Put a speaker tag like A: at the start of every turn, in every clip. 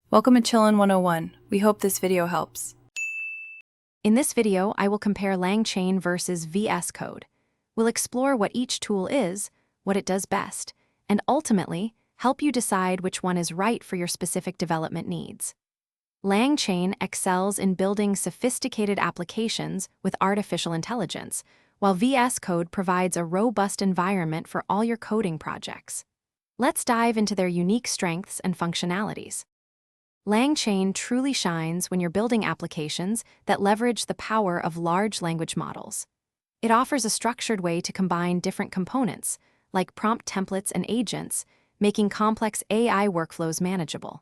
A: Welcome to Chillin' 101. We hope this video helps.
B: In this video, I will compare LangChain versus VS Code. We'll explore what each tool is, what it does best, and ultimately, help you decide which one is right for your specific development needs. LangChain excels in building sophisticated applications with artificial intelligence, while VS Code provides a robust environment for all your coding projects. Let's dive into their unique strengths and functionalities. LangChain truly shines when you're building applications that leverage the power of large language models. It offers a structured way to combine different components, like prompt templates and agents, making complex AI workflows manageable.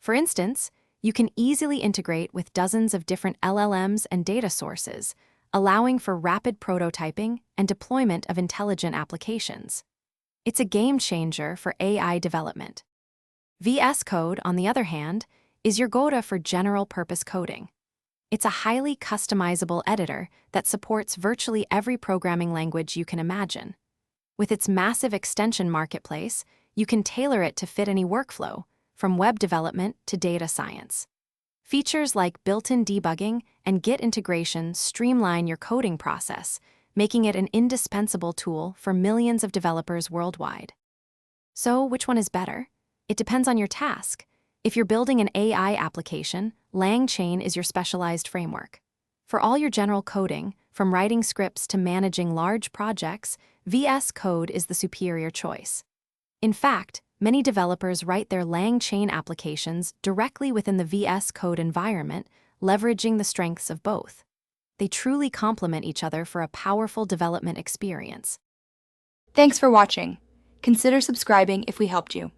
B: For instance, you can easily integrate with dozens of different LLMs and data sources, allowing for rapid prototyping and deployment of intelligent applications. It's a game changer for AI development. VS Code, on the other hand, is your go-to for general-purpose coding. It's a highly customizable editor that supports virtually every programming language you can imagine. With its massive extension marketplace, you can tailor it to fit any workflow, from web development to data science. Features like built-in debugging and Git integration streamline your coding process, making it an indispensable tool for millions of developers worldwide. So, which one is better? It depends on your task. If you're building an AI application, LangChain is your specialized framework. For all your general coding, from writing scripts to managing large projects, VS Code is the superior choice. In fact, many developers write their LangChain applications directly within the VS Code environment, leveraging the strengths of both. They truly complement each other for a powerful development experience.
C: Thanks for watching. Consider subscribing if we helped you.